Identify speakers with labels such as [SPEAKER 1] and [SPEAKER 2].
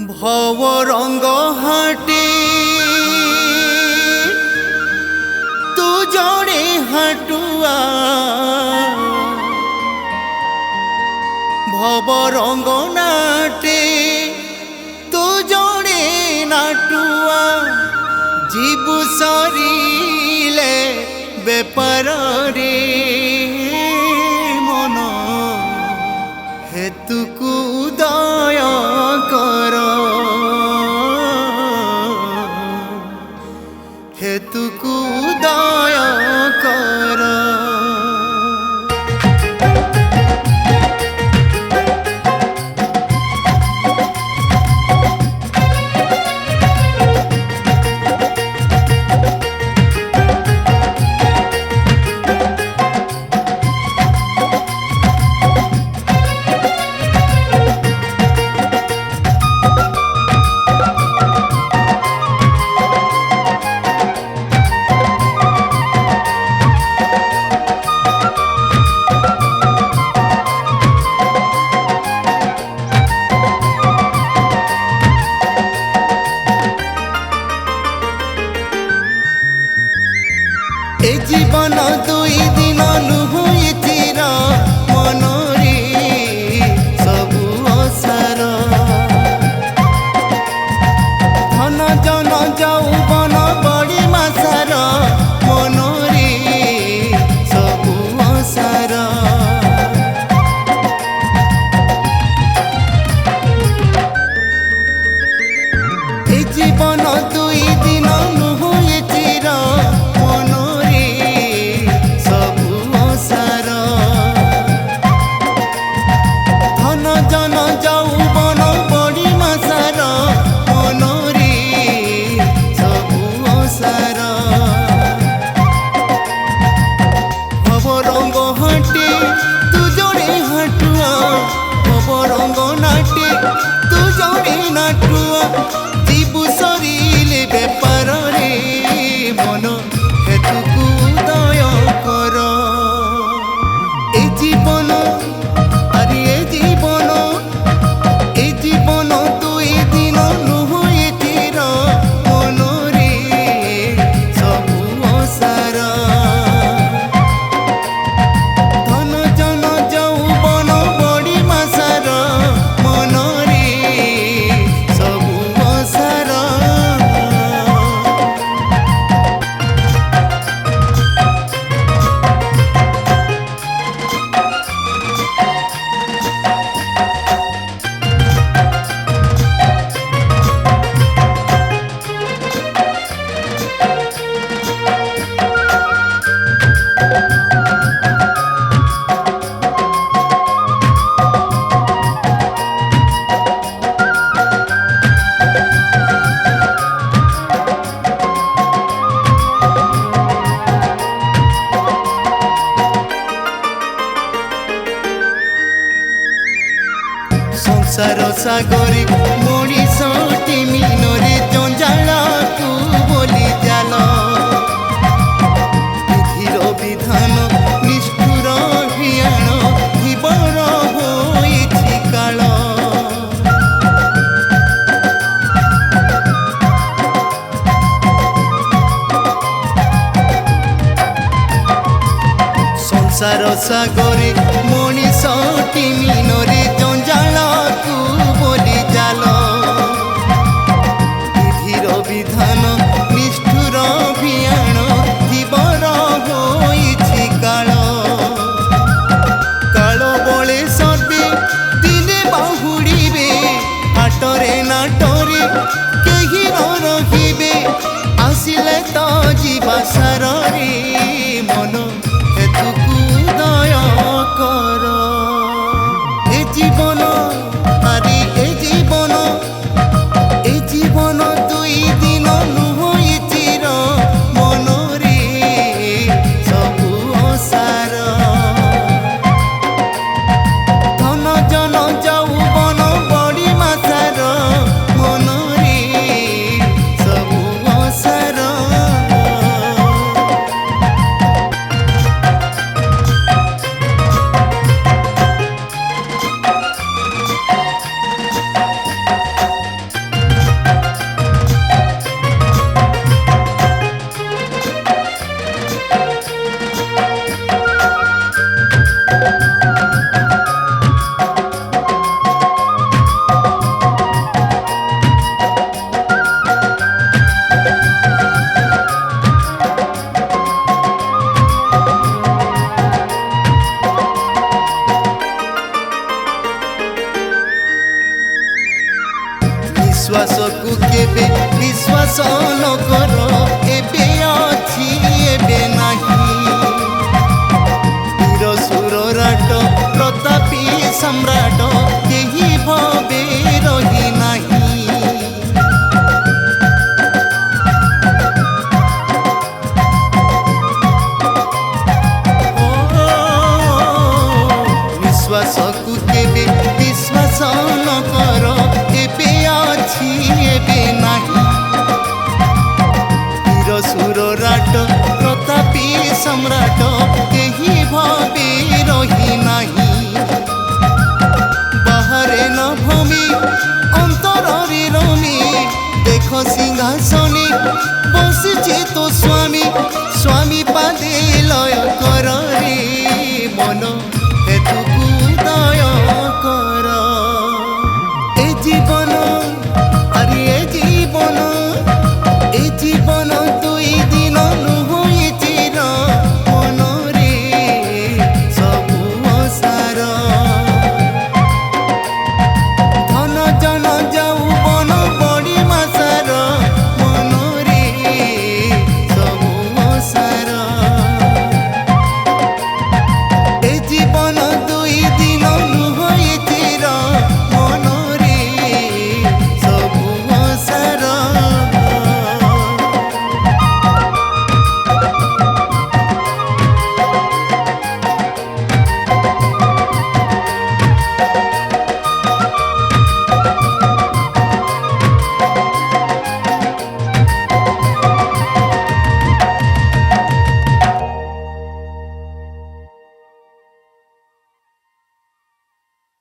[SPEAKER 1] ভব রঙ্গ হাটে তু জড়ে হাটুয়া ভব রঙ্গ নাটে তু জড়ে নাটুয়া জীবু সরিলে বেপারে মন হেতুকু দয় কর হেতুকু দয় কর ए जीवन दुई दिन नुहुई चिर मनरे सबु असार धन जन यौवन बड़ी मासार मनरे सबु असार ए जीवन दुई दिन नुहुई चिर जीवु सरिले बेपारे मन हेतुकु दय कर ए जीवन अरे ए जीवन दुई दिन नुहुई चिर मनरे सबु असार धन जन यौवन बड़ी मासार मनरे सबु असार संसार सागरे मनीषटी मीनरे जंजाला तू बोली जाल विधिर विधान निष्ठुर हियाण धीवर होइछि काल संसार सागरे मनीषटी मीनरे जंजाला तू बोली जाल विधिर विधान निष्ठुर भियाण धीवर होइछि काल काल बळे सर्वे दिने बाहुड़िबे हाटरे नाटरे केही न रहिबे आसिले तो जीवा साररे मन हेतुकु दय कर ए जीवन अरे ए जीवन दुई दिन नुहुई चिर मनरे सबु असार धन जन यौवन बड़ी मासार मनरे सबु असार विश्वास को केबे विश्वास न कर एबे अछि एबे नाही वीर सुरराट प्रतापी सम्राट केही भवे रही नाही विश्वास को केबे विश्वास न कर एबे अछि एबे नाही वीर सुरराट प्रतापी सम्राट केही भवे रही नाही बाहरे न भूमि अंतरे रमी देख सिंहासने बसिछे तो स्वामी स्वामी पादे लय कर रे मन हेतुकु दया